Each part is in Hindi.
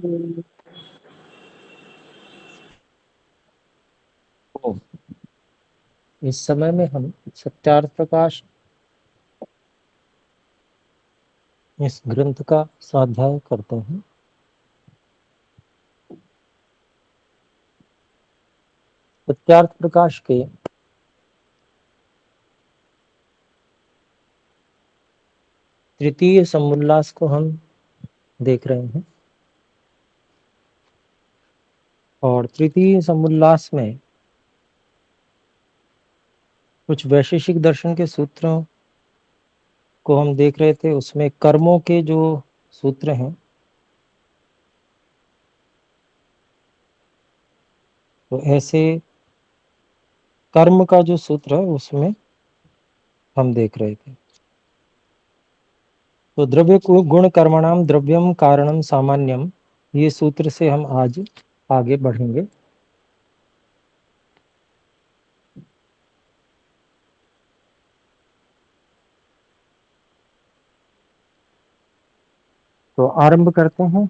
तो इस समय में हम सत्यार्थ प्रकाश इस ग्रंथ का स्वाध्याय करते हैं। सत्यार्थ प्रकाश के तृतीय समुल्लास को हम देख रहे हैं और तृतीय समुल्लास में कुछ वैशेषिक दर्शन के सूत्रों को हम देख रहे थे। उसमें कर्मों के जो सूत्र हैं तो ऐसे कर्म का जो सूत्र है उसमें हम देख रहे थे। तो द्रव्य गुण कर्मणाम द्रव्यम कारणम सामान्यम, ये सूत्र से हम आज आगे बढ़ेंगे। तो आरंभ करते हैं।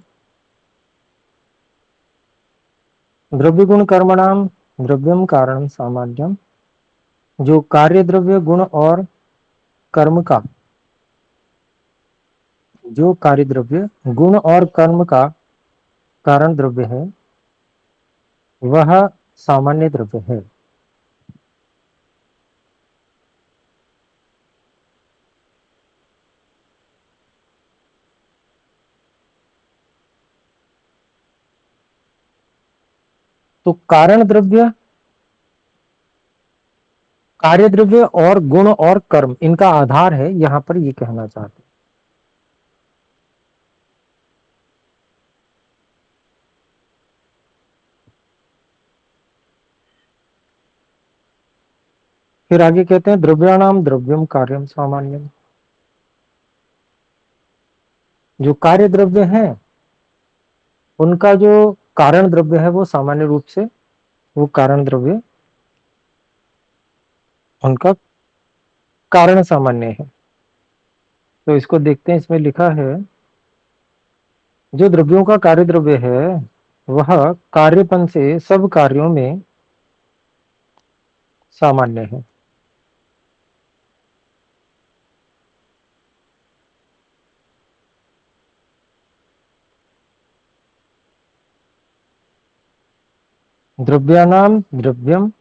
द्रव्य गुण कर्मणाम द्रव्यम कारणम सामान्यम, जो कार्य द्रव्य गुण और कर्म का, जो कार्य द्रव्य गुण और कर्म का कारण द्रव्य है वह सामान्य द्रव्य है। तो कारण द्रव्य, कार्य द्रव्य और गुण और कर्म इनका आधार है, यहां पर ये कहना चाहते हैं। फिर आगे कहते हैं द्रव्याणाम द्रव्यम कार्यम सामान्यम, जो कार्य द्रव्य है उनका जो कारण द्रव्य है वो सामान्य रूप से वो कारण द्रव्य उनका कारण सामान्य है। तो इसको देखते हैं, इसमें लिखा है जो द्रव्यों का कार्य द्रव्य है वह कार्यपन से सब कार्यों में सामान्य है। द्रव्यानाम द्रव्यम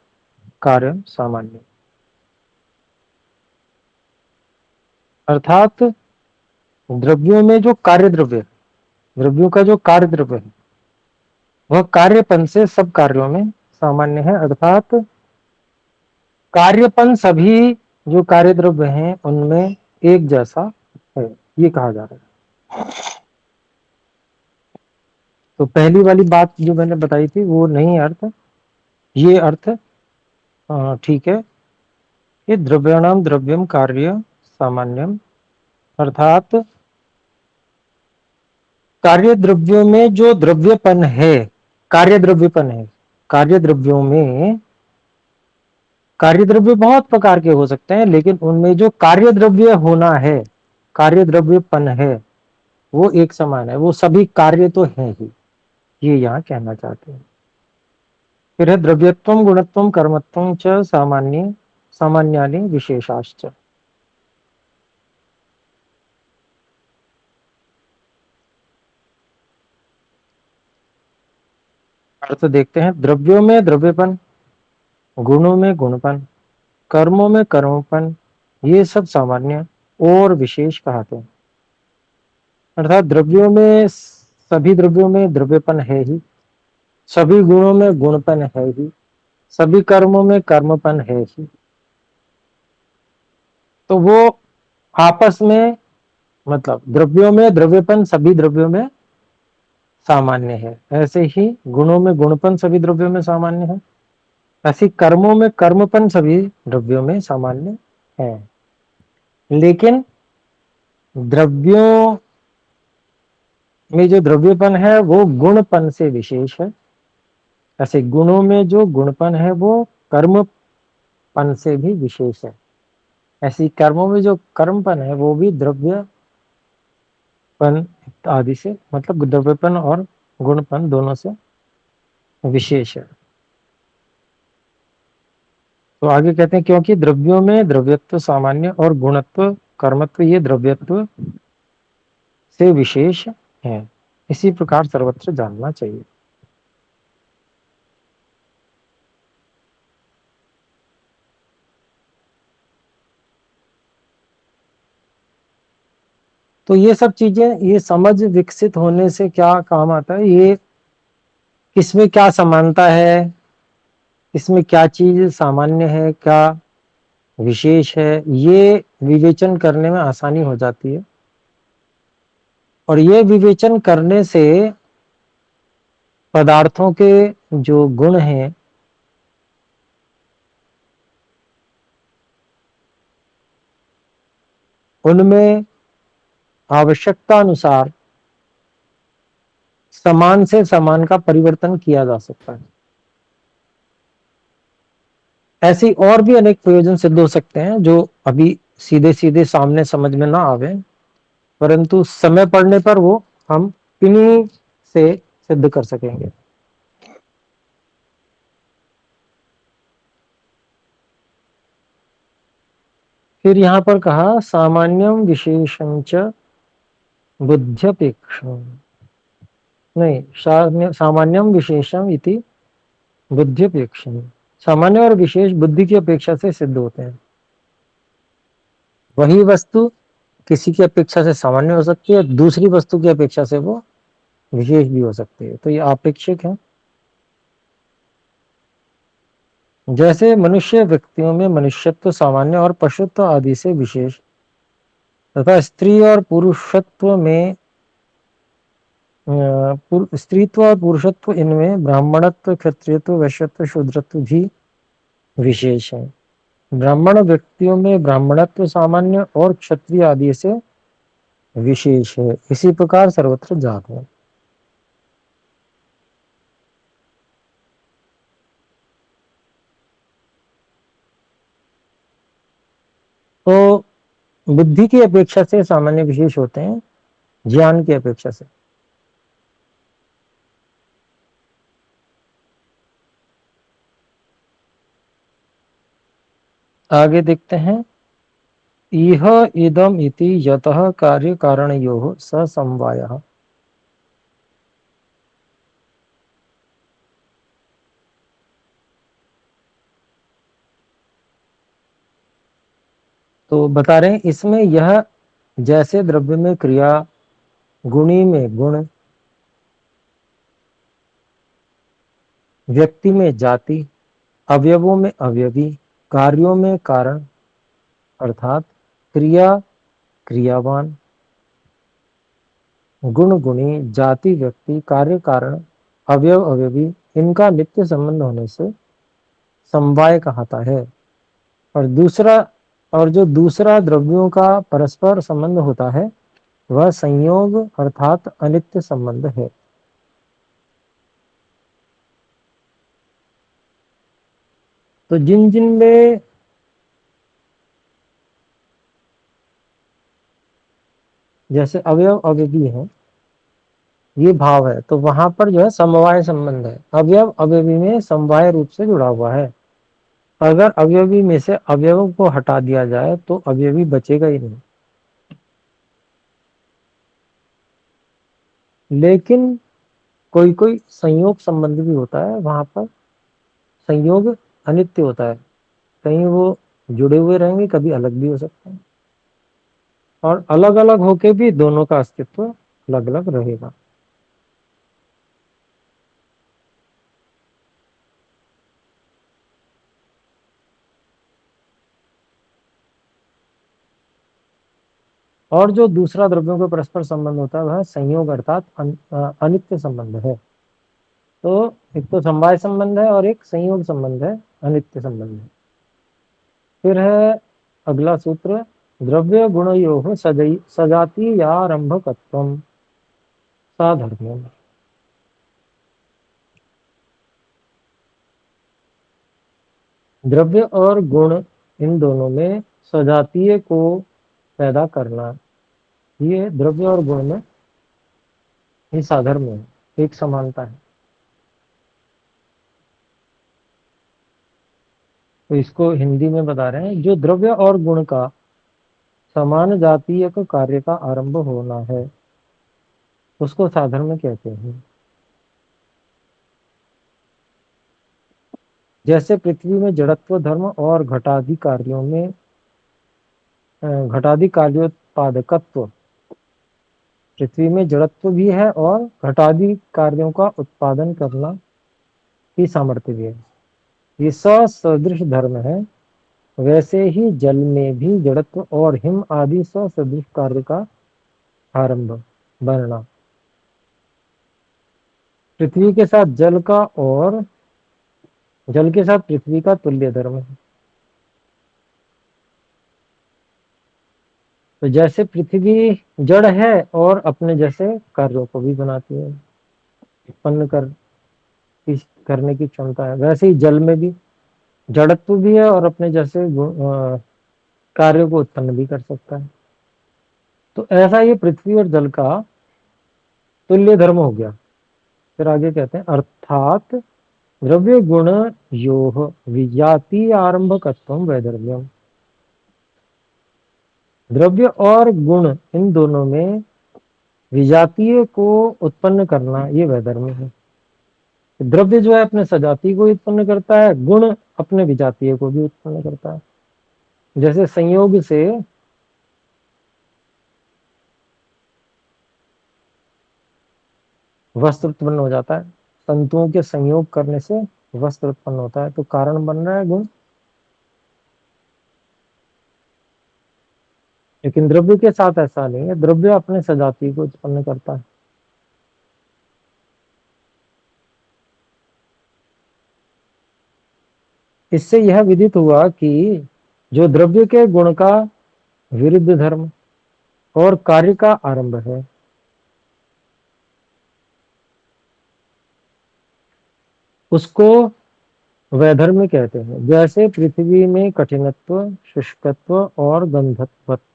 कार्यम सामान्य, अर्थात द्रव्यों में जो कार्य द्रव्य, द्रव्यों का जो कार्य द्रव्य है वह कार्यपन से सब कार्यों में सामान्य है। अर्थात कार्यपन सभी जो कार्य द्रव्य हैं उनमें एक जैसा है, ये कहा जा रहा है। तो पहली वाली बात जो मैंने बताई थी वो नहीं अर्थ, ये अर्थ ठीक है। ये द्रव्याणाम द्रव्यम कार्य सामान्यम, अर्थात कार्य द्रव्यों में जो द्रव्यपन है, कार्य द्रव्यपन है, कार्य द्रव्यों में कार्य द्रव्य बहुत प्रकार के हो सकते हैं लेकिन उनमें जो कार्य द्रव्य होना है, कार्य द्रव्यपन है वो एक समान है, वो सभी कार्य तो है ही, ये यहाँ कहना चाहते हैं। फिर है द्रव्यत्वम गुणत्वम कर्मत्वम च सामान्य सामान्यानि विशेषाश्च। अर्थ देखते हैं, द्रव्यों में द्रव्यपन, गुणों में गुणपन, कर्मों में कर्मपन, ये सब सामान्य और विशेष कहते हैं। अर्थात द्रव्यों में, सभी द्रव्यों में द्रव्यपन है ही, सभी गुणों में गुणपन है ही, सभी कर्मों में कर्मपन है ही। तो वो आपस में, मतलब द्रव्यों में द्रव्यपन सभी द्रव्यों में सामान्य है, ऐसे ही गुणों में गुणपन सभी द्रव्यों में सामान्य है, ऐसे कर्मों में कर्मपन सभी द्रव्यों में सामान्य है। लेकिन द्रव्यों में जो द्रव्यपन है वो गुणपन से विशेष है, ऐसे गुणों में जो गुणपन है वो कर्मपन से भी विशेष है, ऐसी कर्मों में जो कर्मपन है वो भी द्रव्यपन आदि से, मतलब द्रव्यपन और गुणपन दोनों से विशेष है। तो आगे कहते हैं क्योंकि द्रव्यों में द्रव्यत्व सामान्य और गुणत्व कर्मत्व ये द्रव्यत्व से विशेष है, इसी प्रकार सर्वत्र जानना चाहिए। तो ये सब चीजें, ये समझ विकसित होने से क्या काम आता है, ये किसमें क्या समानता है, इसमें क्या चीज सामान्य है, क्या विशेष है, ये विवेचन करने में आसानी हो जाती है। और ये विवेचन करने से पदार्थों के जो गुण हैं उनमें आवश्यकता अनुसार समान से समान का परिवर्तन किया जा सकता है। ऐसी और भी अनेक प्रयोजन सिद्ध हो सकते हैं जो अभी सीधे सीधे सामने समझ में ना आवे, परंतु समय पड़ने पर वो हम किन्हीं से सिद्ध कर सकेंगे। फिर यहां पर कहा सामान्यम विशेषं च बुद्ध्यपेक्षम, नहीं, सामान्यम विशेषम इति बुद्ध्यपेक्षम, सामान्य और विशेष बुद्धि की अपेक्षा से सिद्ध होते हैं। वही वस्तु किसी की अपेक्षा से सामान्य हो सकती है, दूसरी वस्तु की अपेक्षा से वो विशेष भी हो सकती है, तो ये आपेक्षिक है। जैसे मनुष्य व्यक्तियों में मनुष्यत्व सामान्य और पशुत्व आदि से विशेष तथा स्त्री और पुरुषत्व में स्त्रीत्व और पुरुषत्व इनमें ब्राह्मणत्व क्षत्रियत्व वैश्यत्व शूद्रत्व भी विशेष है। ब्राह्मण व्यक्तियों में ब्राह्मणत्व सामान्य और क्षत्रिय आदि से विशेष है, इसी प्रकार सर्वत्र जात है। तो बुद्धि की अपेक्षा से सामान्य विशेष होते हैं, ज्ञान की अपेक्षा से। आगे देखते हैं, इह इदम इति यतः कार्य कारणयोः स समवायः। तो बता रहे हैं इसमें यह जैसे द्रव्य में क्रिया, गुणी में गुण, व्यक्ति में जाति, अवयवों में अवयवी, कार्यों में कारण अर्थात क्रिया क्रियावान, गुण गुणी, जाति व्यक्ति, कार्य कारण, अवयव अवयवी, इनका नित्य संबंध होने से समवाय कहता है। और दूसरा, और जो दूसरा द्रव्यों का परस्पर संबंध होता है वह संयोग अर्थात अनित्य संबंध है। तो जिन जिन में जैसे अवयव अवयवी है, ये भाव है, तो वहां पर जो है समवाय संबंध है, अवयव अवयवी में समवाय रूप से जुड़ा हुआ है। अगर अवयवी में से अवयव को हटा दिया जाए तो अवयवी बचेगा ही नहीं। लेकिन कोई कोई संयोग संबंध भी होता है, वहां पर संयोग अनित्य होता है, कहीं वो जुड़े हुए रहेंगे, कभी अलग भी हो सकते हैं, और अलग अलग होके भी दोनों का अस्तित्व अलग अलग रहेगा। और जो दूसरा द्रव्यों का परस्पर संबंध होता है वह संयोग अर्थात अनित्य संबंध है। तो एक तो समवाय संबंध है और एक संयोग संबंध है, अनित्य संबंध है। फिर है अगला सूत्र, द्रव्य गुणयोः सजातीयारंभकत्वम् साधर्म्यम्। द्रव्य और गुण इन दोनों में सजातीय को पैदा करना, ये द्रव्य और गुण में ही साधर्म्य है। एक समानता है। तो इसको हिंदी में बता रहे हैं, जो द्रव्य और गुण का समान जातीय का कार्य का आरंभ होना है उसको साधर्म्य कहते हैं। जैसे पृथ्वी में जड़त्व धर्म और घटादि कार्यों में घटादि कार्योत्पादकत्व, पृथ्वी में जड़त्व भी है और घटादि कार्यों का उत्पादन करना की सामर्थ्य भी है, ये ससदृश धर्म है। वैसे ही जल में भी जड़त्व और हिम आदि ससदृश कार्य का आरंभ बनना पृथ्वी के साथ जल का और जल के साथ पृथ्वी का तुल्य धर्म है। तो जैसे पृथ्वी जड़ है और अपने जैसे कार्यों को भी बनाती है, उत्पन्न करने की क्षमता है, वैसे ही जल में भी जड़त्व भी है और अपने जैसे कार्यों को उत्पन्न भी कर सकता है। तो ऐसा ये पृथ्वी और जल का तुल्य धर्म हो गया। फिर आगे कहते हैं, अर्थात द्रव्य गुण योह विजातीय आरंभकत्वम वैधर्म्यम, द्रव्य और गुण इन दोनों में विजातीय को उत्पन्न करना ये वैधर्म्य है। द्रव्य जो है अपने सजातीय को उत्पन्न करता है, गुण अपने विजातीय को भी उत्पन्न करता है। जैसे संयोग से वस्त्र उत्पन्न हो जाता है, तंतुओं के संयोग करने से वस्त्र उत्पन्न होता है, तो कारण बन रहा है गुण। लेकिन द्रव्य के साथ ऐसा नहीं है, द्रव्य अपने सजातीय को उत्पन्न करता है। इससे यह विदित हुआ कि जो द्रव्य के गुण का विरुद्ध धर्म और कार्य का आरंभ है, उसको वैधर्म्य कहते हैं। जैसे पृथ्वी में कठिनत्व, शुष्कत्व और गंधत्वत्व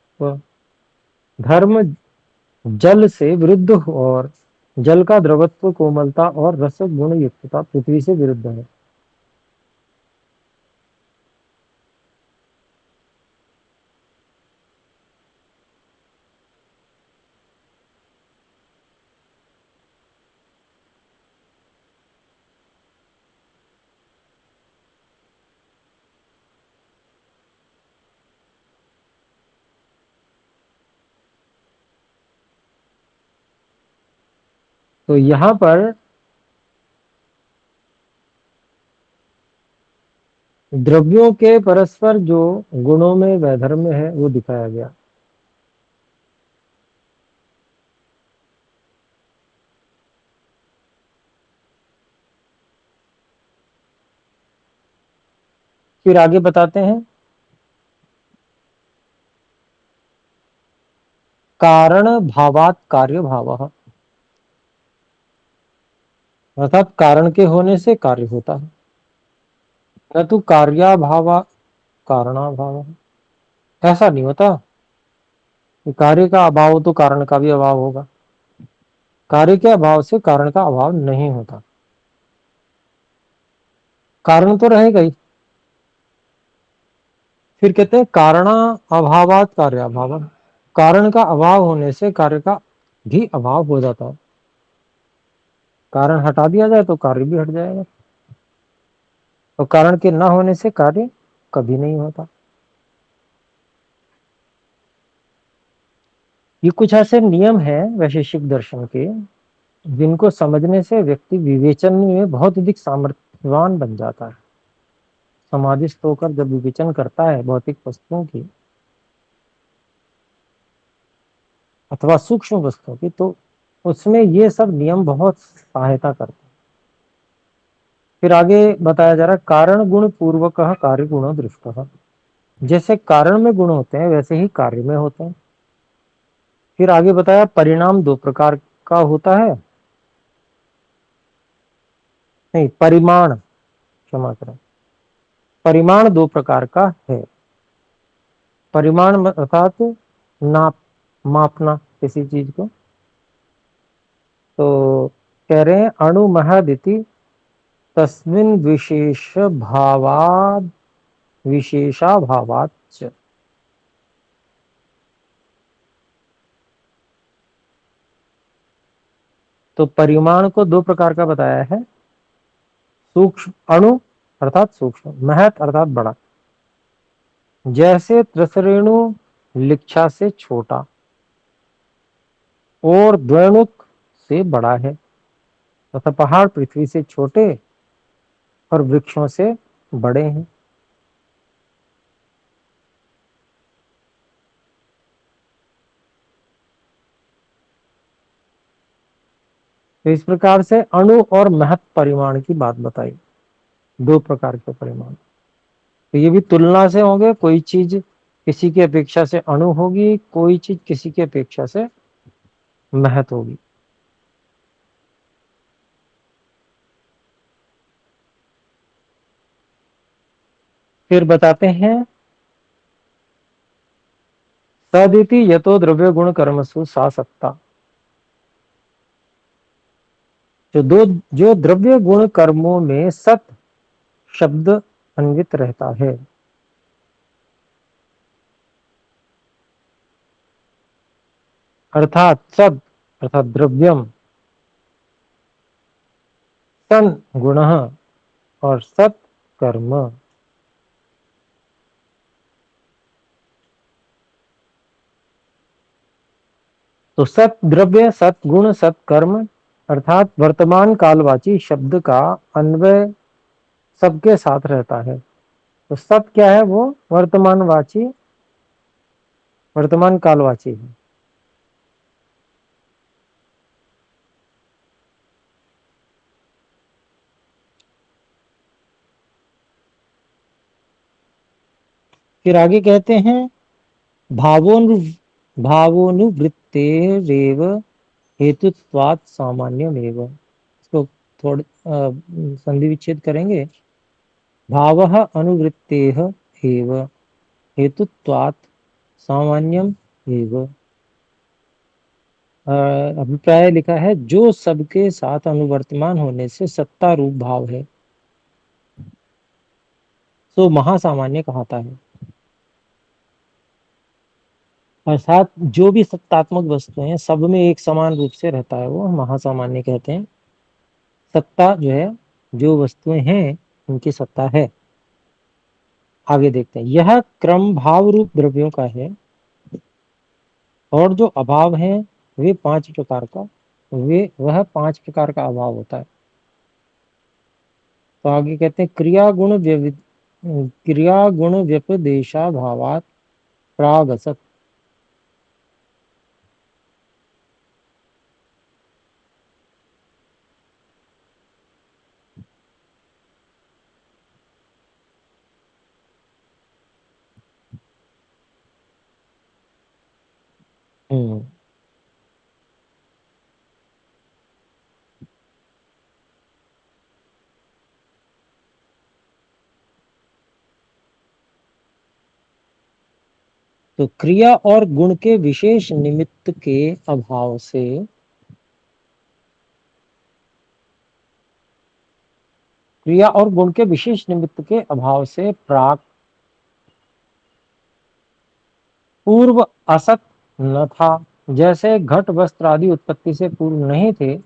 धर्म जल से विरुद्ध और जल का द्रवत्व, कोमलता और रस गुण युक्तता पृथ्वी से विरुद्ध है। तो यहां पर द्रव्यों के परस्पर जो गुणों में वैधर्म्य है वो दिखाया गया। फिर आगे बताते हैं, कारण भावात कार्य भाव, अर्थात कारण के होने से कार्य होता है, न तो कार्याभाव कारणाभाव। ऐसा नहीं होता कि कार्य का अभाव हो तो कारण का भी अभाव होगा, कार्य के अभाव से कारण का अभाव नहीं होता, कारण तो रहेगा ही। फिर कहते हैं कारणा अभावात कार्य अभाव, कारण का अभाव होने से कार्य का भी अभाव हो जाता है। कारण हटा दिया जाए तो कार्य भी हट जाएगा, और कारण के न होने से कार्य कभी नहीं होता। ये कुछ ऐसे नियम हैं वैशेषिक दर्शन के जिनको समझने से व्यक्ति विवेचन में बहुत अधिक सामर्थ्यवान बन जाता है। समाधिस्थ होकर जब विवेचन करता है भौतिक वस्तुओं की अथवा सूक्ष्म वस्तुओं की, तो उसमें ये सब नियम बहुत सहायता करते हैं। फिर आगे बताया जा रहा है, कारण गुण पूर्वक कार्य गुण दृष्ट, जैसे कारण में गुण होते हैं वैसे ही कार्य में होते हैं। फिर आगे बताया, परिणाम दो प्रकार का होता है, नहीं परिमाण, क्षमा करें, परिमाण दो प्रकार का है। परिमाण अर्थात नाप, मापना किसी चीज को। तो कह रहे हैं अणु महदिति तस्मिन् विशेषाभावाच्च। तो परिमाण को दो प्रकार का बताया है, सूक्ष्म अणु अर्थात सूक्ष्म, महत अर्थात बड़ा। जैसे त्रिसरेणु लिच्छा से छोटा और द्वैणुक से बड़ा है, तथा पहाड़ पृथ्वी से छोटे और वृक्षों से बड़े हैं। तो इस प्रकार से अणु और महत परिमाण की बात बताई, दो प्रकार के परिमाण। तो ये भी तुलना से होंगे, कोई चीज किसी की अपेक्षा से अणु होगी, कोई चीज किसी की अपेक्षा से महत होगी। फिर बताते हैं सदिति यतो द्रव्य गुण कर्मसु सा सत्ता। जो द्रव्य गुण कर्मों में सत शब्द अन्वित रहता है, अर्थात सद अर्थात द्रव्यम, सन गुण और सत कर्म। तो सत द्रव्य, सत गुण, सत कर्म अर्थात वर्तमान कालवाची शब्द का अन्वय सबके साथ रहता है। तो सत क्या है? वो वर्तमानवाची, वर्तमान कालवाची है। फिर आगे कहते हैं भावोनु भावोनुवृत्तेरेव हेतुत्वात् सामान्यमेव। इसको थोड़े संधि विच्छेद करेंगे। भावः अनुवृत्तेः एव हेतुत्वात् सामान्यम एव। अभिप्राय लिखा है जो सबके साथ अनुवर्तमान होने से सत्ता रूप भाव है, सो महासामान्य कहता है। अर्थात जो भी सत्तात्मक वस्तुएं हैं सब में एक समान रूप से रहता है, वो महासामान्य कहते हैं। सत्ता जो है, जो वस्तुएं हैं उनकी सत्ता है। आगे देखते हैं, यह क्रम भाव रूप द्रव्यों का है और जो अभाव है वे पांच प्रकार का, वे वह पांच प्रकार का अभाव होता है। तो आगे कहते हैं क्रिया गुण व्यपदेशा भावात प्रागसत। हम्म तो क्रिया और गुण के विशेष निमित्त के अभाव से, क्रिया और गुण के विशेष निमित्त के अभाव से प्राक पूर्व असत न था। जैसे घट वस्त्र आदि उत्पत्ति से पूर्व नहीं थे,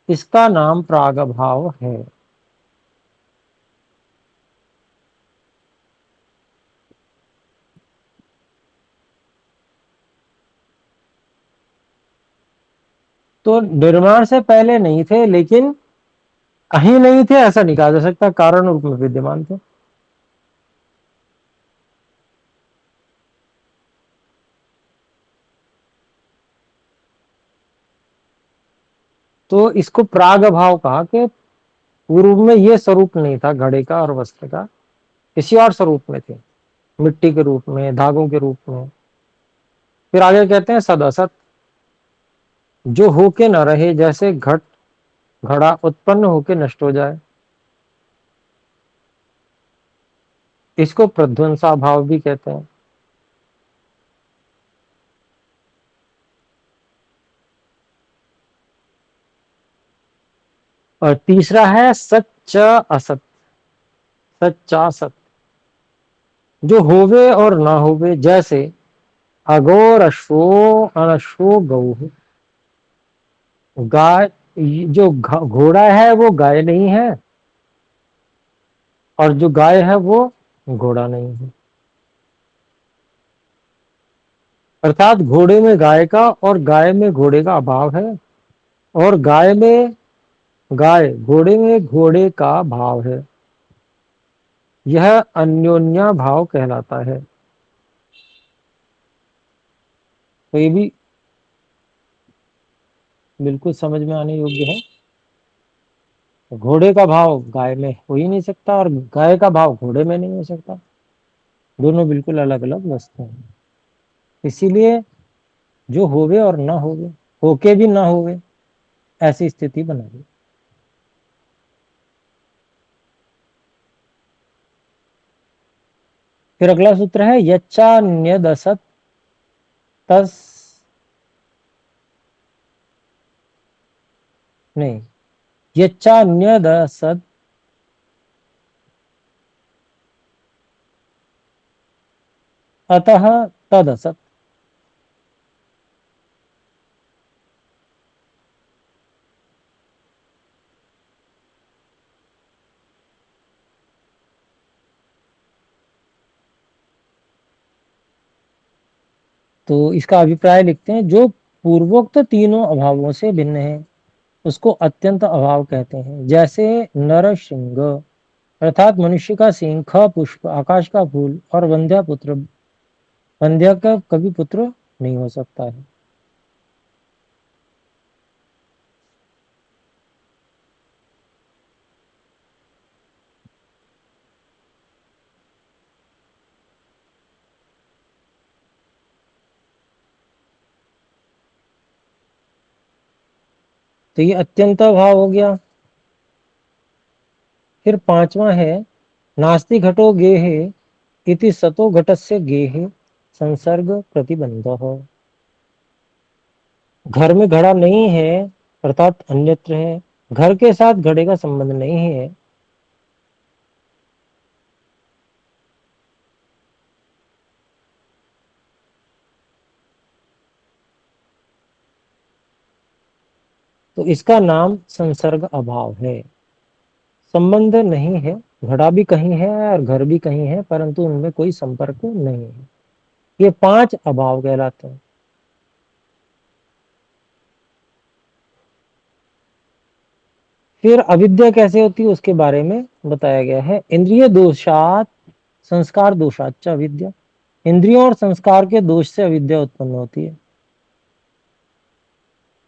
इसका नाम प्रागभाव है। तो निर्माण से पहले नहीं थे, लेकिन कहीं नहीं थे ऐसा नहीं कहा जा सकता, कारण रूप में विद्यमान थे। तो इसको प्राग भाव कहा कि पूर्व में ये स्वरूप नहीं था घड़े का और वस्त्र का, किसी और स्वरूप में थे, मिट्टी के रूप में, धागों के रूप में। फिर आगे कहते हैं सद असत, जो होके न रहे, जैसे घट घड़ा उत्पन्न होके नष्ट हो जाए, इसको प्रध्वंसा भाव भी कहते हैं। और तीसरा है सच्च असत, सच्चा सत, जो होवे और ना होवे, जैसे अघोर अश्वो अनश्वो गौ, गाय, जो घोड़ा है वो गाय नहीं है, और जो गाय है वो घोड़ा नहीं है। अर्थात घोड़े में गाय का और गाय में घोड़े का अभाव है, और गाय में गाय, घोड़े में घोड़े का भाव है। यह अन्योन्या भाव कहलाता है। तो ये भी बिल्कुल समझ में आने योग्य है। घोड़े का भाव गाय में हो ही नहीं सकता, और गाय का भाव घोड़े में नहीं हो सकता। दोनों बिल्कुल अलग अलग वस्तु हैं। इसीलिए जो होवे और ना होवे, होके भी ना होवे, ऐसी स्थिति बना दी। फिर अगला सूत्र है यच्चा न्यदसत तस, नहीं, यच्चा न्यदसत अतः तदसत। तो इसका अभिप्राय लिखते हैं, जो पूर्वोक्त तीनों अभावों से भिन्न है उसको अत्यंत अभाव कहते हैं। जैसे नर सिंह, अर्थात मनुष्य का सिंह, ख पुष्प, आकाश का फूल, और वंध्या पुत्र, वंध्या का कभी पुत्र नहीं हो सकता है। तो ये अत्यंत अभाव हो गया। फिर पांचवा है नास्ति घटो गेहे इति सतो घटस्य गेहे संसर्ग प्रतिबंध। घर में घड़ा नहीं है, अर्थात अन्यत्र है, घर के साथ घड़े का संबंध नहीं है, तो इसका नाम संसर्ग अभाव है। संबंध नहीं है, घड़ा भी कहीं है और घर भी कहीं है, परंतु उनमें कोई संपर्क नहीं है। ये पांच अभाव कहलाते हैं। फिर अविद्या कैसे होती है उसके बारे में बताया गया है। इंद्रिय दोषात संस्कार दोषाच अविद्या, इंद्रियों और संस्कार के दोष से अविद्या उत्पन्न होती है।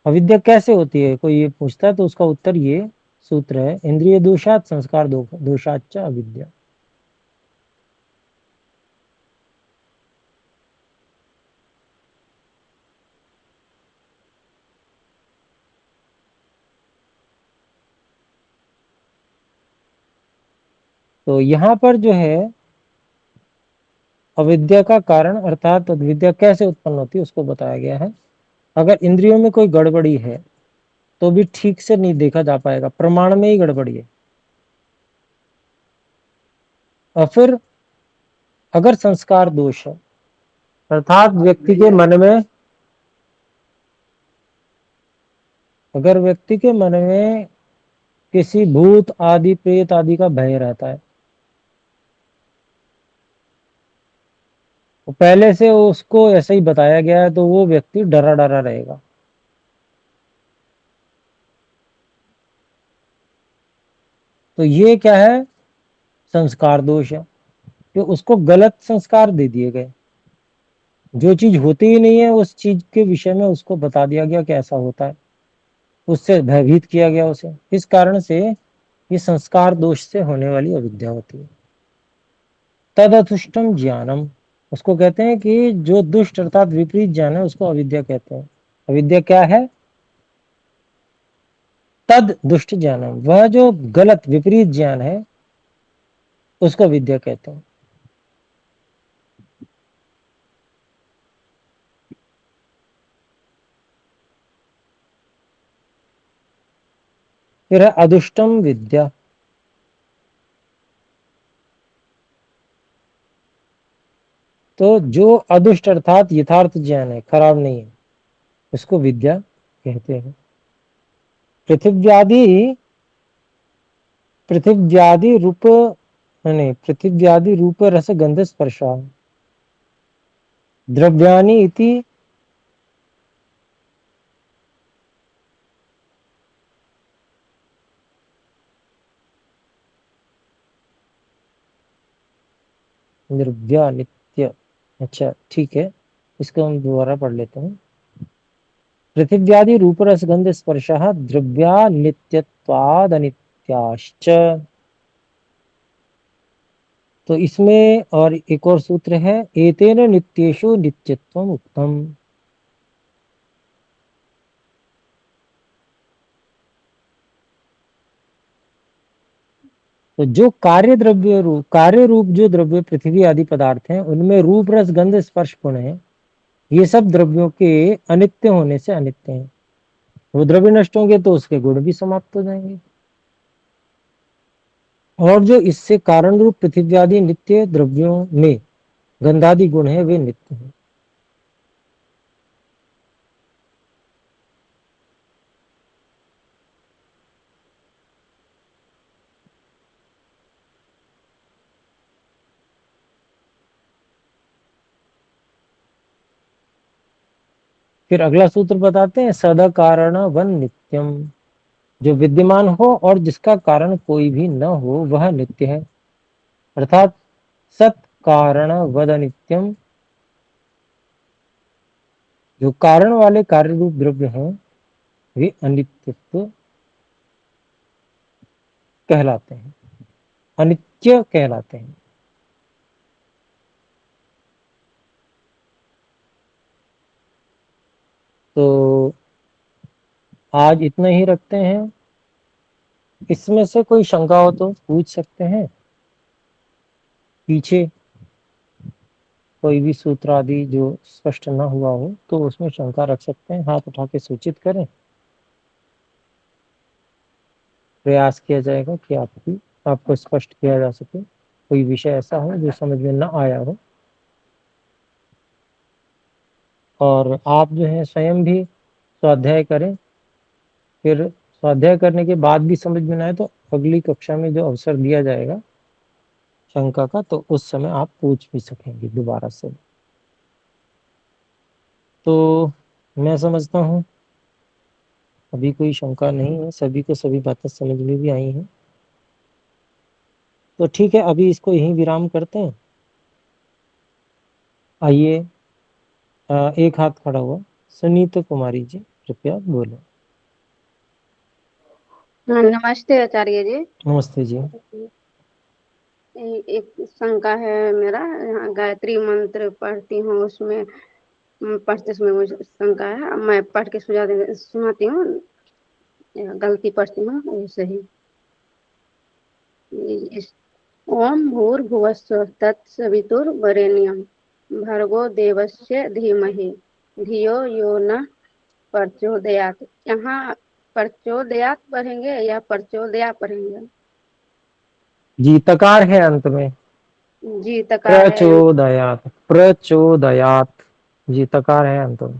अविद्या कैसे होती है, कोई ये पूछता है तो उसका उत्तर ये सूत्र है, इंद्रिय दोषात संस्कार दोषाच अविद्या। तो यहाँ पर जो है अविद्या का कारण अर्थात अविद्या कैसे उत्पन्न होती है उसको बताया गया है। अगर इंद्रियों में कोई गड़बड़ी है तो भी ठीक से नहीं देखा जा पाएगा, प्रमाण में ही गड़बड़ी है। और फिर अगर संस्कार दोष है, अर्थात व्यक्ति के मन में, अगर व्यक्ति के मन में किसी भूत आदि प्रेत आदि का भय रहता है, तो पहले से उसको ऐसा ही बताया गया है, तो वो व्यक्ति डरा डरा रहेगा। तो ये क्या है, संस्कार दोष है, कि उसको गलत संस्कार दे दिए गए। जो चीज होती ही नहीं है उस चीज के विषय में उसको बता दिया गया कि ऐसा होता है, उससे भयभीत किया गया उसे। इस कारण से ये संस्कार दोष से होने वाली अविद्या होती है। तदअथुष्टम ज्ञानम, उसको कहते हैं कि जो दुष्ट अर्थात विपरीत ज्ञान है उसको अविद्या कहते हैं। अविद्या क्या है, तद दुष्ट ज्ञानम, वह जो गलत विपरीत ज्ञान है उसको विद्या कहते हैं। फिर है अदुष्टम विद्या। तो जो अदुष्ट अर्थात यथार्थ ज्ञान है, खराब नहीं है, उसको विद्या कहते हैं। पृथिव्यादि पृथिव्यादि रूप नहीं, पृथिव्यादि रूप रस गंध स्पर्शा द्रव्यानि इति द्रव्या नित्य। अच्छा ठीक है, इसको हम दोबारा पढ़ लेते हैं। पृथिव्यादि रूप रस गंध स्पर्शः द्रव्या नित्यत्वाद अनित्याश्च। तो इसमें और एक और सूत्र है, एतेन नित्येषु नित्यत्वम उत्तम। तो जो कार्य रूप जो द्रव्य पृथ्वी आदि पदार्थ हैं, उनमें रूप रस गंध स्पर्श गुण है, ये सब द्रव्यों के अनित्य होने से अनित्य हैं। वो द्रव्य नष्ट होंगे तो उसके गुण भी समाप्त हो जाएंगे। और जो इससे कारण रूप पृथ्वी आदि नित्य द्रव्यों में गंधादि गुण है, वे नित्य हैं। फिर अगला सूत्र बताते हैं, सदा कारण वन नित्यम। जो विद्यमान हो और जिसका कारण कोई भी न हो, वह नित्य है। अर्थात सत कारण वद नित्यम। जो कारण वाले कार्य रूप द्रव्य हैं, वे अनित्यत्व कहलाते हैं, अनित्य कहलाते हैं। तो आज इतना ही रखते हैं। इसमें से कोई शंका हो तो पूछ सकते हैं। पीछे कोई भी सूत्र आदि जो स्पष्ट न हुआ हो तो उसमें शंका रख सकते हैं, हाथ उठा के सूचित करें। प्रयास किया जाएगा कि आपको स्पष्ट किया जा सके। कोई विषय ऐसा हो जो समझ में न आया हो, और आप जो है स्वयं भी स्वाध्याय करें। फिर स्वाध्याय करने के बाद भी समझ में न आए तो अगली कक्षा में जो अवसर दिया जाएगा शंका का, तो उस समय आप पूछ भी सकेंगे दोबारा से। तो मैं समझता हूँ अभी कोई शंका नहीं है, सभी को सभी बातें समझ में भी आई हैं। तो ठीक है, अभी इसको यहीं विराम करते हैं। आइए, एक हाथ खड़ा हुआ सुनीता कुमारी जी, कृपया बोलो। हाँ, नमस्ते आचार्य जी। नमस्ते जी। एक शंका है मेरा। यहाँ गायत्री मंत्र पढ़ती हूँ, उसमें पढ़ते समय मुझे शंका है। मैं पढ़ के सुनाती हूँ, गलती पढ़ती हूँ वो सही। ओम भूर्भुवस्सुः तत्सवितुर्वरेण्यं भर्गो देवस्य धीमहि धियो यो न प्रचोदयात्। यहाँ प्रचोदयात् पढ़ेंगे या प्रचोदया पढ़ेंगे? जी तकार है अंत में। जी तकार है। प्रचोदयात, प्रचोदयात। जी तकार है अंत में।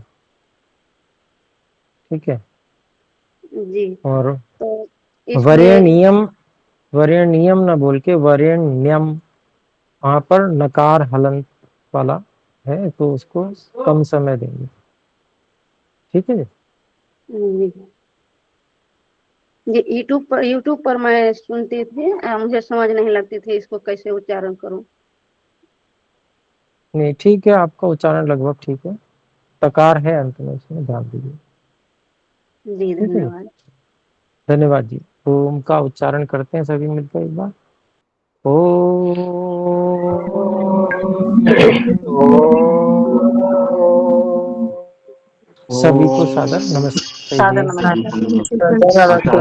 ठीक है। जी, और तो इसमें वरेण्यम, वरेण्यम न बोल के वरेण्यम, वहां पर नकार हलंत वाला है तो उसको कम समय देंगे। ठीक है जी। ये यूट्यूब पर मैं सुनती थी, मुझे समझ नहीं लगती थी इसको कैसे उच्चारण करूं। नहीं ठीक है, आपका उच्चारण लगभग ठीक है। तकार है अंत में, उसमें ध्यान दीजिए। जी ठीक है, धन्यवाद। धन्यवाद जी। ओम का उच्चारण करते हैं सभी मिलकर एक बार। सभी को सादर नमस्ते सादर जी। नमस्ते।